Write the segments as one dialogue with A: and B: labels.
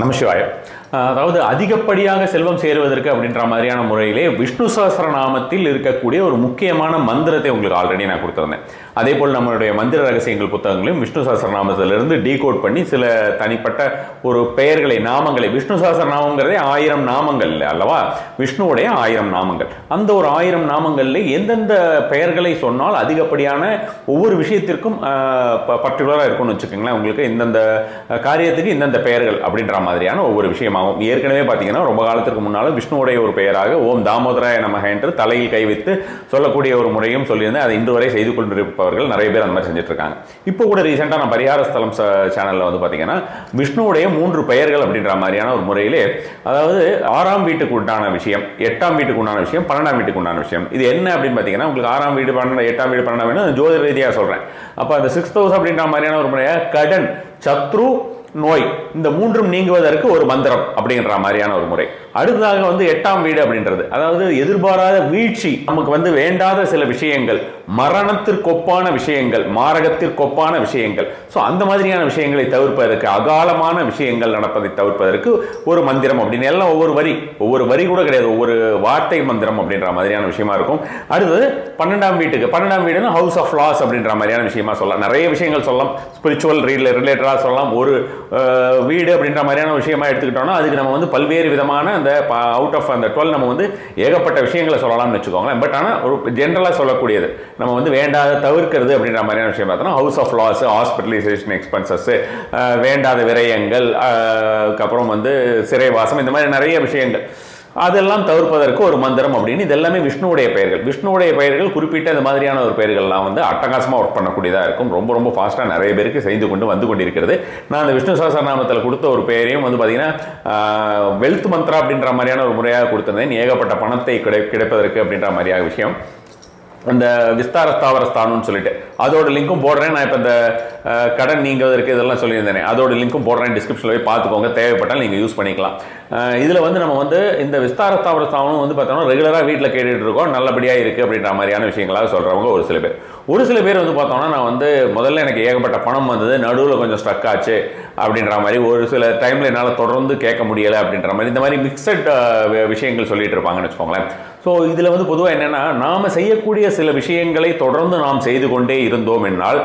A: நமசிவாயம். அதாவது அதிகப்படியாக செல்வம் சேருவதற்கு அப்படின்ற மாதிரியான முறையிலே விஷ்ணு சஹஸ்ரநாமத்தில் இருக்கக்கூடிய ஒரு முக்கியமான மந்திரத்தை உங்களுக்கு ஆல்ரெடி நான் கொடுத்துருந்தேன். அதே போல் நம்மளுடைய மந்திர ரகசியங்கள் புத்தகங்களையும் விஷ்ணு சஹஸ்ரநாமத்திலிருந்து டீகோட் பண்ணி சில தனிப்பட்ட ஒரு பெயர்களை நாமங்களை, விஷ்ணு சஹஸ்ரநாமங்கிறதே 1000 நாமங்கள் அல்லவா, விஷ்ணுவுடைய 1000 நாமங்கள். அந்த ஒரு 1000 நாமங்களில் எந்தெந்த பெயர்களை சொன்னால் அதிகப்படியான ஒவ்வொரு விஷயத்திற்கும் பர்டிகுலராக இருக்கும்னு வச்சுக்கோங்களேன். உங்களுக்கு இந்தந்த காரியத்துக்கு இந்தந்த பெயர்கள் அப்படின்ற மாதிரியான ஒவ்வொரு விஷயமாகும். ஏற்கனவே பார்த்தீங்கன்னா ரொம்ப காலத்திற்கு முன்னால் விஷ்ணுவுடைய ஒரு பெயராக ஓம் தாமோதராய நமக என்று தலையில் கை வைத்து சொல்லக்கூடிய ஒரு முறையும் சொல்லியிருந்தேன். அதை இன்று வரை செய்து கொண்டிருப்பவர்கள் நிறைய பேர் அந்த மாதிரி செஞ்சுட்டு இருக்காங்க. இப்போ கூட ரீசெண்டாக நான் பரிகார ஸ்தலம் சேனலில் வந்து பார்த்தீங்கன்னா விஷ்ணுவுடைய 3 பெயர்கள் அப்படின்ற மாதிரியான ஒரு முறையிலே, அதாவது 6ஆம் வீட்டுக்கு உண்டான விஷயம், 8ஆம் வீட்டுக்கு உண்டான விஷயம், 12ஆம் வீட்டுக்கு உண்டான விஷயம். இது என்ன அப்படின்னு பார்த்தீங்கன்னா, உங்களுக்கு 6ஆம் வீடு 12 8ஆம் வீடு 12ஆம் வீடு ஜோதிட ரீதியாக சொல்கிறேன். அப்போ அந்த 6th house அப்படின்ற மாதிரியான ஒரு முறையாக கடன், சத்ரு, நோய் இந்த 3ம் நீங்குவதற்கு ஒரு மந்திரம் அப்படின்ற மாதிரியான ஒரு முறை. அடுத்ததாக வந்து 8ஆம் வீடு அப்படின்றது, அதாவது எதிர்பாராத வீழ்ச்சி, நமக்கு வந்து வேண்டாத சில விஷயங்கள், மரணத்திற்கொப்பான விஷயங்கள், மாரகத்திற்கொப்பான விஷயங்கள், ஸோ அந்த மாதிரியான விஷயங்களை தவிர்ப்பதற்கு, அகாலமான விஷயங்கள் நடப்பதை தவிர்ப்பதற்கு ஒரு மந்திரம் அப்படின்னு எல்லாம் ஒவ்வொரு வரி கூட கிடையாது, ஒவ்வொரு வார்த்தை மந்திரம் அப்படின்ற மாதிரியான விஷயமா இருக்கும். அடுத்தது 12ஆம் வீட்டுக்கு, 12ஆம் வீடுனா ஹவுஸ் ஆஃப் லாஸ் அப்படின்ற மாதிரியான விஷயமா சொல்லலாம். நிறைய விஷயங்கள் சொல்லலாம், ஸ்பிரிச்சுவல் ரிலேட்டடாக சொல்லலாம். ஒரு வீடு அப்படின்ற மாதிரியான விஷயமா எடுத்துக்கிட்டோம்னா அதுக்கு நம்ம வந்து பல்வேறு விதமான அந்த அவுட் ஆஃப் அந்த 12 நம்ம வந்து ஏகப்பட்ட விஷயங்களை சொல்லலாம்னு வச்சுக்கோங்களேன். பட் ஆனால் ஒரு ஜென்ரலாக சொல்லக்கூடியது நம்ம வந்து வேண்டாத தவிர்க்கிறது அப்படின்ற மாதிரியான விஷயம் பார்த்தோம்னா house of loss, hospitalization expenses, வேண்டாத விரயங்கள், அதுக்கப்புறம் வந்து சிறைவாசம், இந்த மாதிரி நிறைய விஷயங்கள், அதெல்லாம் தவிர்ப்பதற்கு ஒரு மந்திரம் அப்படின்னு. இது எல்லாமே விஷ்ணுவுடைய பெயர்கள். விஷ்ணுவுடைய பெயர்கள் குறிப்பிட்ட இந்த மாதிரியான ஒரு பெயர்கள்லாம் வந்து அட்டகாசமாக ஒர்க் பண்ணக்கூடியதாக இருக்கும். ரொம்ப ரொம்ப ஃபாஸ்ட்டாக நிறைய பேருக்கு செய்து கொண்டு வந்து கொண்டிருக்கிறது. நான் அந்த விஷ்ணு சஹஸ்ரநாமத்தில் கொடுத்த ஒரு பெயரையும் வந்து பார்த்தீங்கன்னா வெல்த் மந்த்ரா அப்படின்ற மாதிரியான ஒரு முறையாக கொடுத்திருந்தேன். ஏகப்பட்ட பணத்தை கிடைப்பதற்கு அப்படின்ற மாதிரியான விஷயம். அந்த விஸ்தார ஸ்தாவர ஸ்தானம்னு சொல்லிட்டு அதோட லிங்க்கும் போடுறேன். நான் இப்போ இந்த கடன் நீங்குவதற்கு இதெல்லாம் சொல்லியிருந்தேனே, அதோட லிங்க்கும் போடுறேன், டிஸ்கிரிப்ஷனில் போய் பார்த்துக்கோங்க, தேவைப்பட்டால் நீங்கள் யூஸ் பண்ணிக்கலாம். இதில் வந்து நம்ம வந்து இந்த விஸ்தார ஸ்தாவர ஸ்தானம் வந்து பார்த்தோம்னா ரெகுலராக வீட்டில் கேட்டுட்டு இருக்கோம், நல்லபடியாக இருக்குது அப்படின்ற மாதிரியான விஷயங்களாக சொல்கிறவங்க ஒரு சில பேர் வந்து பார்த்தோம்னா, நான் வந்து முதல்ல எனக்கு ஏகப்பட்ட பணம் வந்தது, நடுவில் கொஞ்சம் ஸ்ட்ரக் ஆச்சு அப்படின்ற மாதிரி, ஒரு சில டைமில் என்னால் தொடர்ந்து கேட்க முடியலை அப்படின்ற மாதிரி, இந்த மாதிரி மிக்சட் விஷயங்கள் சொல்லிட்டு இருப்பாங்கன்னு வச்சுக்கோங்களேன். ஸோ இதில் வந்து பொதுவாக என்னென்னா, நாம் செய்யக்கூடிய சில விஷயங்களை தொடர்ந்து நாம் செய்து கொண்டே இருந்தோம் என்னால்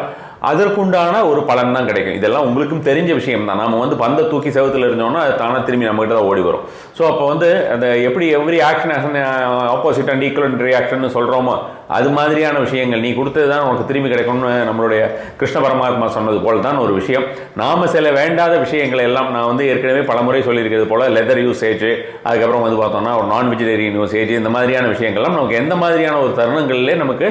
A: அதற்குண்டான ஒரு பலன் தான் கிடைக்கும். இதெல்லாம் உங்களுக்கும் தெரிஞ்ச விஷயம் தான். நம்ம வந்து பந்தை தூக்கி செவத்தில் இருந்தோம்னா அது தானே திரும்பி நம்மகிட்ட தான் ஓடி வரும். ஸோ அப்போ வந்து அந்த எப்படி every action opposite and equivalent reaction சொல்கிறோமோ அது மாதிரியான விஷயங்கள் நீ கொடுத்தது தான் உனக்கு திரும்பி கிடைக்கும்னு நம்மளுடைய கிருஷ்ண பரமாத்மா சொன்னது போல் தான் ஒரு விஷயம். நாம் சில வேண்டாத விஷயங்களை எல்லாம் நான் வந்து ஏற்கனவே பலமுறை சொல்லியிருக்கிறது போல் லெதர் யூசேஜ், அதுக்கப்புறம் வந்து பார்த்தோம்னா ஒரு நான் வெஜிடேரியன் யூசேஜ், இந்த மாதிரியான விஷயங்கள்லாம் நமக்கு எந்த மாதிரியான ஒரு தருணங்களிலே நமக்கு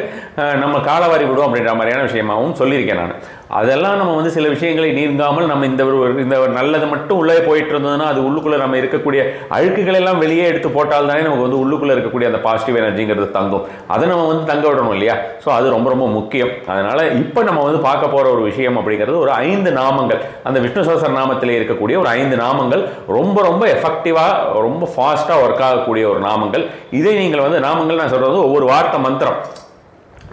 A: நம்ம காலவாரி விடும் அப்படின்ற மாதிரியான விஷயமாகவும் சொல்லியிருக்கேன் நான். அதெல்லாம் நம்ம வந்து சில விஷயங்களை நீங்காமல் நம்ம இந்த நல்லது மட்டும் உள்ளே போயிட்டு இருந்ததுன்னா அது உள்ளுக்குள்ளே நம்ம இருக்கக்கூடிய அழுக்குகள் எல்லாம் வெளியே எடுத்து போட்டால் தானே நமக்கு வந்து உள்ளுக்குள்ளே இருக்கக்கூடிய அந்த பாசிட்டிவ் எனர்ஜிங்கிறது தங்கும். அதை நம்ம வந்து தங்க விடணும் இல்லையா? ஸோ அது ரொம்ப ரொம்ப முக்கியம். அதனால் இப்போ நம்ம வந்து பார்க்க போகிற ஒரு விஷயம் அப்படிங்கிறது ஒரு 5 நாமங்கள், அந்த விஷ்ணு சஹஸ்ரநாமத்தில் இருக்கக்கூடிய ஒரு 5 நாமங்கள், ரொம்ப ரொம்ப எஃபெக்டிவாக ரொம்ப ஃபாஸ்ட்டாக ஒர்க் ஆகக்கூடிய ஒரு நாமங்கள். இதை நீங்கள் வந்து நாமங்கள் நான் சொல்கிறது ஒவ்வொரு வார்த்தை மந்திரம்.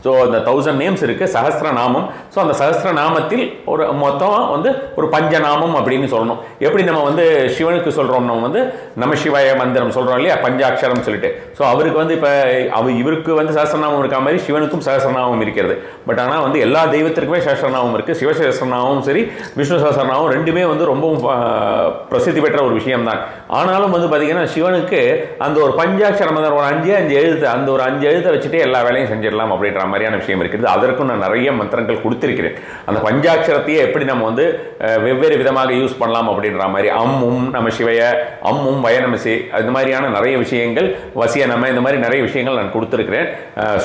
A: ஸோ அந்த 1000 நேம்ஸ் இருக்குது, சஹஸ்ரநாமம். ஸோ அந்த சஹஸ்ரநாமத்தில் ஒரு மொத்தம் வந்து ஒரு பஞ்சநாமம் அப்படின்னு சொல்லணும். எப்படி நம்ம வந்து சிவனுக்கு சொல்கிறோம், நம்ம வந்து நம சிவாய மந்திரம் சொல்கிறோம் இல்லையா, பஞ்சாட்சரம் சொல்லிட்டு. ஸோ அவருக்கு வந்து இப்போ இவருக்கு வந்து சஹஸ்ரநாமம் இருக்க மாதிரி சிவனுக்கும் சஹஸ்ரநாமம் இருக்கிறது. பட் ஆனால் வந்து எல்லா தெய்வத்திற்குமே சஹஸ்ரநாமம் இருக்குது. சிவ சஹஸ்ரநாமம் சரி, விஷ்ணு சஹஸ்ரநாமம் ரெண்டுமே வந்து ரொம்பவும் பிரசித்தி பெற்ற ஒரு விஷயம்தான். ஆனாலும் வந்து பார்த்தீங்கன்னா சிவனுக்கு அந்த ஒரு பஞ்சாட்சர மந்திரம் ஒரு 5 எழுத்து, அந்த ஒரு 5 எழுத்தை வச்சுட்டே எல்லா வேலையும் செஞ்சிடலாம் அப்படின்ற மாதிரியான விஷயம் இருக்கிறது. அதற்கும் நான் நிறைய மந்திரங்கள் கொடுத்திருக்கிறேன். அந்த பஞ்சாட்சரத்தையே எப்படி நம்ம வந்து வெவ்வேறு விதமாக யூஸ் பண்ணலாம் அப்படின்ற மாதிரி, அம்மும் நம சிவய, அம்மும் வயநமசி, அது மாதிரியான நிறைய விஷயங்கள், வசிய நம, இந்த மாதிரி நிறைய விஷயங்கள் நான் கொடுத்திருக்கிறேன்.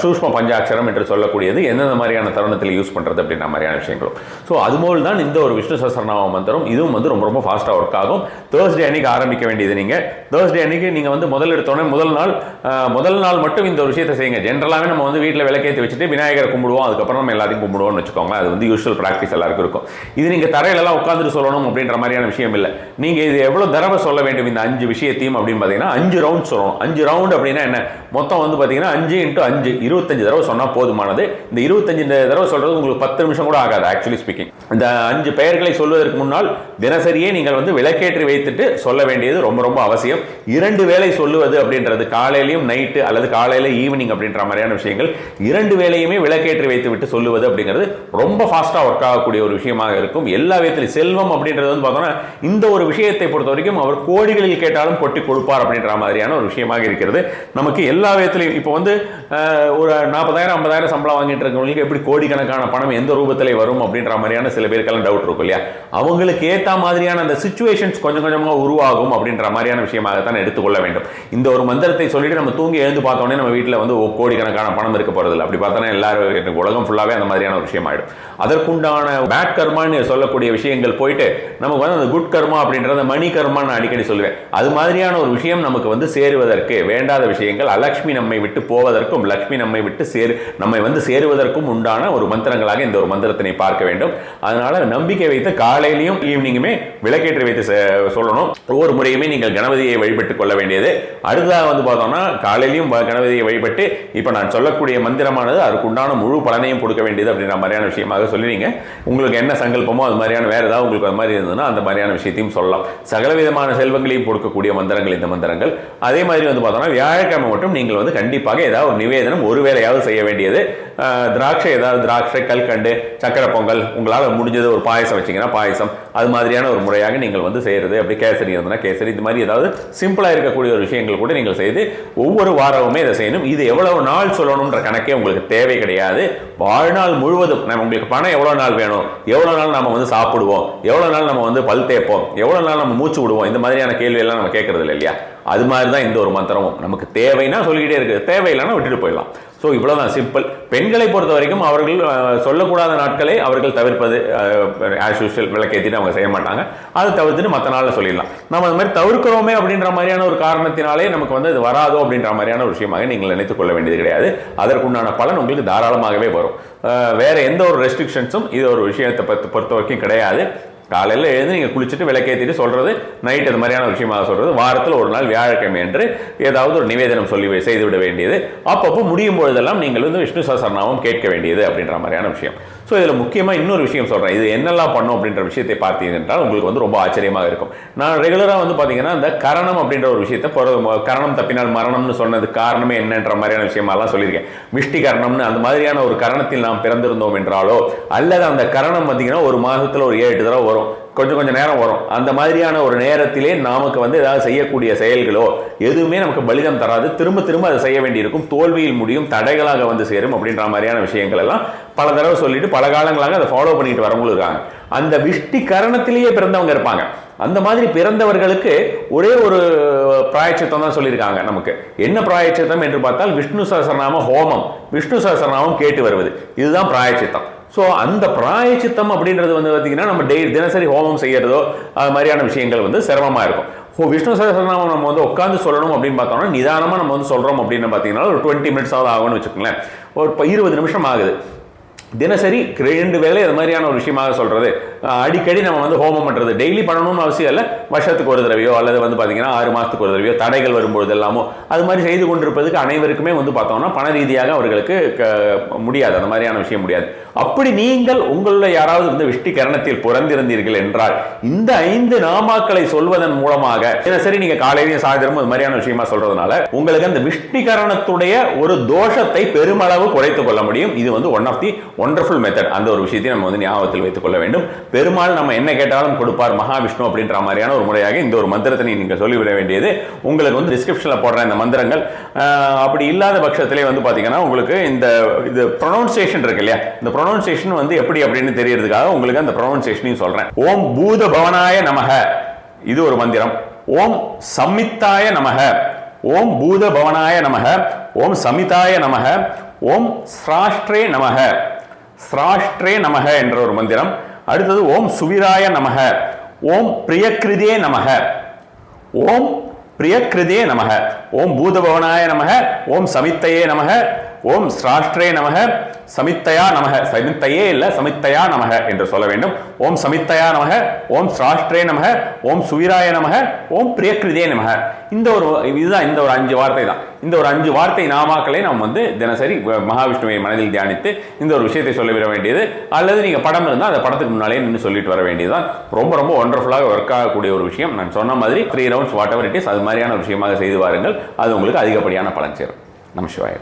A: சூஷ்ம பஞ்சாட்சரம் என்று சொல்லக்கூடியது எந்தெந்த மாதிரியான தருணத்தில் யூஸ் பண்ணுறது அப்படின்ற மாதிரியான விஷயங்களும். ஸோ அதுபோல் தான் இந்த ஒரு விஷ்ணு சஹஸ்ரநாம மந்திரம், இதுவும் வந்து ரொம்ப ரொம்ப ஃபாஸ்ட்டாக ஒர்க் ஆகும். தேர்ஸ்டே அன்னைக்கு ஆரம்பிக்க வேண்டியது. நீங்கள் தேர்ஸ்டே அன்னைக்கு நீங்கள் வந்து முதல் நாள் மட்டும் இந்த ஒரு விஷயத்தை செய்யுங்க. ஜென்ரலாகவே நம்ம வந்து வீட்டில் விளக்கேற்றி வச்சுட்டு வச்சுட்டு விநாயகரை கும்பிடுவோம், அதுக்கப்புறம் நம்ம எல்லாத்தையும் கும்பிடுவோம்னு வச்சுக்கோங்களேன். அது வந்து யூஸ்வல் ப்ராக்டிஸ் எல்லாருக்கும் இருக்கும். இது நீங்கள் தரையிலலாம் உட்காந்துட்டு சொல்லணும் அப்படின்ற மாதிரியான விஷயம் இல்லை. நீங்கள் இது எவ்வளோ தடவை சொல்ல வேண்டும் இந்த 5 விஷயத்தையும் அப்படின்னு பார்த்தீங்கன்னா 5 ரவுண்ட் சொல்லணும். 5 ரவுண்ட் அப்படின்னா என்ன, மொத்தம் வந்து பார்த்தீங்கன்னா 5 × 5 25 தடவை சொன்னால் போதுமானது. இந்த 25 தடவை சொல்றது உங்களுக்கு 10 நிமிஷம் கூட ஆகாது. ஆக்சுவலி ஸ்பீக்கிங், இந்த 5 பெயர்களை சொல்வதற்கு முன்னால் தினசரியே நீங்கள் வந்து விளக்கேற்றி வைத்துட்டு சொல்ல வேண்டியது ரொம்ப ரொம்ப அவசியம். 2 வேளை சொல்லுவது அப்படின்றது காலையிலையும் நைட்டு அல்லது காலையில ஈவினிங் அப்படின்ற மாதிரியான விஷயங்கள் 2 வேளையுமே விளக்கேற்றி வைத்து விட்டு சொல்லுவது அப்படிங்கிறது ரொம்ப ஃபாஸ்டா ஒர்க் ஆகக்கூடிய ஒரு விஷயமாக இருக்கும். எல்லா விதத்திலும் செல்வம் அப்படின்றது வந்து பார்த்தோம்னா இந்த ஒரு விஷயத்தை பொறுத்த வரைக்கும் அவர் கோடிகளில் கேட்டாலும் கொட்டி கொடுப்பார் அப்படின்ற மாதிரியான ஒரு விஷயமாக இருக்கிறது. நமக்கு எல்லா விதத்திலையும் இப்போ வந்து ஒரு 40,000 50,000 சம்பளம் வாங்கிட்டு இருக்கவங்களுக்கு எப்படி கோடிக்கணக்கான பணம் எந்த ரூபத்தில் வரும் அப்படின்ற மாதிரியான சில பேருக்கெல்லாம் டவுட் இருக்கும் இல்லையா. அவங்களுக்கு ஏற்ற மாதிரியான அந்த சிச்சுவேஷன்ஸ் கொஞ்சம் கொஞ்சமாக உருவாகும் அப்படின்ற மாதிரியான விஷயமாகத்தான் எடுத்துக்கொள்ள வேண்டும். இந்த ஒரு மந்திரத்தை சொல்லிட்டு நம்ம தூங்கி எழுந்து பார்த்தோன்னே நம்ம வீட்டில் வந்து கோடிக்கணக்கான பணம் இருக்க போறதில்லை. அப்படி பார்த்தோன்னா எல்லாரும் உலகம் ஃபுல்லாவே அந்த மாதிரியான ஒரு விஷயம் ஆயிடும். அதற்குண்டான பேட் கர்மான்னு சொல்லக்கூடிய விஷயங்கள் போயிட்டு நமக்கு வந்து அந்த குட் கர்மா அப்படின்றத மணி கர்மான்னு அடிக்கடி சொல்லுவேன். அது மாதிரியான ஒரு விஷயம் நமக்கு வந்து சேருவதற்கு வேண்டாத விஷயங்கள் அலட்சுமி நம்மை விட்டு போவதற்கும் லட்சுமி நம்மை விட்டு நம்மை வந்து சேருவதற்கும் உண்டான ஒரு மந்திரங்களாக இந்த ஒரு மந்திரத்தினை பார்க்க வேண்டும். அதனால நம்பிக்கை வைத்து காலையிலையும் ஈவினிங்குமே விளக்கேற்றி வைத்து சொல்லணும். ஒவ்வொரு முறையுமே நீங்கள் கணபதியை வழிபட்டுக் கொள்ள வேண்டியது. அடுத்ததாக வந்து பார்த்தோம்னா காலையிலையும் கணபதியை வழிபட்டு இப்போ நான் சொல்லக்கூடிய மந்திரமானது அதுக்கு உண்டான முழு பலனையும் கொடுக்க வேண்டியது அப்படின்ற மாதிரியான விஷயமாக சொல்லிடுங்க. உங்களுக்கு என்ன சங்கல்பமோ அது மாதிரியான வேற ஏதாவது உங்களுக்கு அது மாதிரி இருந்ததுன்னா அந்த மாதிரியான விஷயத்தையும் சொல்லலாம். சகல விதமான செல்வங்களையும் கொடுக்கக்கூடிய மந்திரங்கள் இந்த மந்திரங்கள். அதே மாதிரி வந்து பார்த்தோம்னா வியாழக்கிழமை மட்டும் நீங்கள் வந்து கண்டிப்பாக ஏதாவது ஒரு நிவேதனம் ஒரு வேளையாவது செய்ய வேண்டியது. திராட்சை, ஏதாவது திராட்சை, கல்கண்டு, சக்கரை பொங்கல், உங்களால் முடிஞ்சது ஒரு பாயசம் வச்சிங்கன்னா பாயசம், அது மாதிரியான ஒரு முறையாக நீங்கள் வந்து செய்கிறது. அப்படி கேசரி இருந்ததுன்னா கேசரி, இது மாதிரி ஏதாவது சிம்பிளாக இருக்கக்கூடிய ஒரு விஷயங்கள் கூட நீங்கள் செய்து ஒவ்வொரு வாரமுமே இதை செய்யணும். இது எவ்வளவு நாள் சொல்லணும்ன்ற கணக்கே உங்களுக்கு தேவை கிடையாது. வாழ்நாள் முழுவதும் நம்ம உங்களுக்கு பணம் எவ்வளோ நாள் வேணும், எவ்வளோ நாள் நம்ம வந்து சாப்பிடுவோம், எவ்வளோ நாள் நம்ம வந்து பல் தேய்ப்போம், எவ்வளோ நாள் நம்ம மூச்சு விடுவோம், இந்த மாதிரியான கேள்வியெல்லாம் நம்ம கேட்கறது இல்லை இல்லையா. அது மாதிரி தான் இந்த ஒரு மந்திரமும். நமக்கு தேவைன்னா சொல்லிக்கிட்டே இருக்குது, தேவையில்லைன்னா விட்டுட்டு போயிடலாம். ஸோ இவ்வளோதான் சிம்பிள். பெண்களை பொறுத்த வரைக்கும் அவர்கள் சொல்லக்கூடாத நாட்களை அவர்கள் தவிர்ப்பது ஆஸ் யூஷுவல். விளக்கேற்றிட்டு அவங்க செய்ய மாட்டாங்க, அதை தவிர்த்துட்டு மற்ற நாளில் சொல்லிடலாம். நம்ம அது மாதிரி தவிர்க்கிறோமே அப்படின்ற மாதிரியான ஒரு காரணத்தினாலே நமக்கு வந்து இது வராதோ அப்படின்ற மாதிரியான ஒரு விஷயமாக நீங்கள் நினைத்துக் கொள்ள வேண்டியது கிடையாது. அதற்குண்டான பலன் உங்களுக்கு தாராளமாகவே வரும். வேற எந்த ஒரு ரெஸ்ட்ரிக்ஷன்ஸும் இது ஒரு விஷயத்தை பொறுத்த வரைக்கும் கிடையாது. காலையில் எழுந்து நீங்கள் குளிச்சுட்டு விளக்கேற்றிட்டு சொல்கிறது, நைட் அது மாதிரியான விஷயமாக சொல்கிறது, வாரத்தில் ஒரு நாள் வியாழக்கிழமை என்று ஏதாவது ஒரு நிவேதனம் சொல்லி செய்துவிட வேண்டியது. அப்பப்போ முடியும் பொழுதெல்லாம் நீங்கள் வந்து விஷ்ணு சஹஸ்ரநாமம் கேட்க வேண்டியது அப்படின்ற மாதிரியான விஷயம். ஸோ இதில் முக்கியமாக இன்னொரு விஷயம் சொல்கிறேன். இது என்னெல்லாம் பண்ணும் அப்படின்ற விஷயத்தை பார்த்தீங்க என்றால் உங்களுக்கு வந்து ரொம்ப ஆச்சரியமாக இருக்கும். நான் ரெகுலராக வந்து பார்த்தீங்கன்னா இந்த கரணம் அப்படின்ற ஒரு விஷயத்தை கரணம் தப்பினால் மரணம்னு சொன்னது காரணமே என்னன்ற மாதிரியான விஷயமெல்லாம் சொல்லியிருக்கேன். விஷ்டி கரணம்னு அந்த மாதிரியான ஒரு கரணத்தில் நாம் பிறந்திருந்தோம் என்றாலோ, அல்லது அந்த கரணம் பார்த்தீங்கன்னா ஒரு மாதத்தில் ஒரு 7 தடவை வரும், கொஞ்சம் நேரம் வரும். அந்த மாதிரியான ஒரு நேரத்திலே நமக்கு வந்து ஏதாவது செய்யக்கூடிய செயல்களோ எதுவுமே நமக்கு பலிதம் தராது. திரும்ப அதை செய்ய வேண்டியிருக்கும், தோல்வியில் முடியும், தடைகளாக வந்து சேரும் அப்படின்ற மாதிரியான விஷயங்கள் எல்லாம் பல தடவை சொல்லிட்டு பல காலங்களாக அதை ஃபாலோ பண்ணிட்டு வரவங்களும் இருக்காங்க. அந்த விஷ்டி கரணத்திலேயே பிறந்தவங்க இருப்பாங்க. அந்த மாதிரி பிறந்தவர்களுக்கு ஒரே ஒரு பிராயச்சித்தம் தான் சொல்லியிருக்காங்க. நமக்கு என்ன பிராயச்சித்தம் என்று பார்த்தால் விஷ்ணு சஹஸ்ரநாம ஹோமம், விஷ்ணு சஹஸ்ரநாமம் கேட்டு வருவது, இதுதான் பிராயச்சித்தம். ஸோ அந்த பிராயச்சித்தம் அப்படின்றது வந்து பார்த்தீங்கன்னா நம்ம தினசரி ஹோமம் செய்யறதோ அது மாதிரியான விஷயங்கள் வந்து சிரமமாக இருக்கும். விஷ்ணு சஹஸ்ரநாமம் நம்ம வந்து உட்காந்து சொல்லணும் அப்படின்னு பார்த்தோம்னா நிதானமாக நம்ம வந்து சொல்கிறோம் அப்படின்னு பார்த்தீங்கன்னா ஒரு 20 மினிட்ஸாவது ஆகும்னு வச்சுக்கோங்களேன். ஒரு 20 நிமிஷம் ஆகுது. தினசரி 2 வேளை அது மாதிரியான ஒரு விஷயமாக சொல்றது, அடிக்கடி நம்ம வந்து ஹோமம் பண்றது, டெய்லி பண்ணணும்னு அவசியம் இல்லை. வருஷத்துக்கு ஒரு தடவையோ அல்லது வந்து பார்த்தீங்கன்னா 6 மாதத்துக்கு ஒரு தடவையோ தடைகள் வரும்பொழுது எல்லாமோ அது மாதிரி செய்து கொண்டிருப்பதுக்கு அனைவருக்குமே வந்து பார்த்தோம்னா பண ரீதியாக அவர்களுக்கு முடியாது, அந்த மாதிரியான விஷயம் முடியாது. அப்படி நீங்கள் உங்களுடைய யாராவது வந்து விஷ்டி கரணத்தில் பிறந்திருந்தீர்கள் என்றால் இந்த 5 நாமாக்களை சொல்வதன் மூலமாக தினசரி நீங்க காலையிலையும் சாயந்தரமும் அது மாதிரியான விஷயமா சொல்றதுனால உங்களுக்கு அந்த விஷ்டி கரணத்துடைய ஒரு தோஷத்தை பெருமளவு குறைத்துக் கொள்ள முடியும். இது வந்து one of the wonderful method. அந்த ஒரு விஷயத்தை நம்ம வந்து ஞாபகத்தில் வைத்துக் கொள்ள வேண்டும். பெருமாள் நம்ம என்ன கேட்டாலும் கொடுப்பார், மகாவிஷ்ணு அப்படின்ற மாதிரியான ஒரு முறையாக இந்த ஒரு மந்திரத்தை நீங்க சொல்லிவிட வேண்டியது. உங்களுக்கு வந்து டிஸ்கிரிப்ஷன்ல போடுற இந்த மந்திரங்கள் அப்படி இல்லாத பட்சத்திலே வந்து பாத்தீங்கன்னா உங்களுக்கு இந்த ப்ரொனவுன்சியேஷன் இருக்கு இல்லையா, இந்த ப்ரொனவுன்சியேஷன் வந்து எப்படி அப்படின்னு தெரியறதுக்காக உங்களுக்கு அந்த ப்ரொனவுன்சியேஷனையும் சொல்றேன். ஓம் பூத பவனாய நமக, இது ஒரு மந்திரம். ஓம் சம்மித்தாய நமக, ஓம் பூத பவனாய நமக, ஓம் சமிதாய நமக, ஓம் ஸ்ராஷ்ட்ரே நமக, ஸ்ராஷ்ட்ரே நமக என்ற ஒரு மந்திரம். அடுத்தது ஓம் சுவிராய நமக, ஓம் பிரியக்ருதே நமக, ஓம் பிரியக்ருதே நமக, ஓம் பூதபவனாய நமக, ஓம் சமித்தையே நமக, ஓம் ஸ்ராஷ்ட்ரே நமக, சமித்தையா நமக, சமித்தையே இல்ல சமித்தையா நமக என்று சொல்ல வேண்டும். ஓம் சமித்தையா நமக, ஓம் ஸ்ராஷ்ட்ரே நமக, ஓம் சுவீராய நமக, ஓம் பிரியக்கிருதே நமக. இதுதான் இந்த ஒரு 5 வார்த்தை தான். இந்த ஒரு 5 வார்த்தை நாமாக்களை நாம் வந்து தினசரி மகாவிஷ்ணுவை மனதில் தியானித்து இந்த ஒரு விஷயத்தை சொல்லிவிட வேண்டியது, அல்லது நீங்க படம் இருந்தால் அந்த படத்துக்கு முன்னாலே நின்று சொல்லிட்டு வர வேண்டியதுதான். ரொம்ப ரொம்ப ஒண்டர்ஃபுல்லாக ஒர்க் ஆகக்கூடிய ஒரு விஷயம். நான் சொன்ன மாதிரி 3 rounds what ever it is, அது மாதிரியான ஒரு விஷயமாக செய்து வாருங்கள். அது உங்களுக்கு அதிகப்படியான பலன் சேரும். நம சிவாய.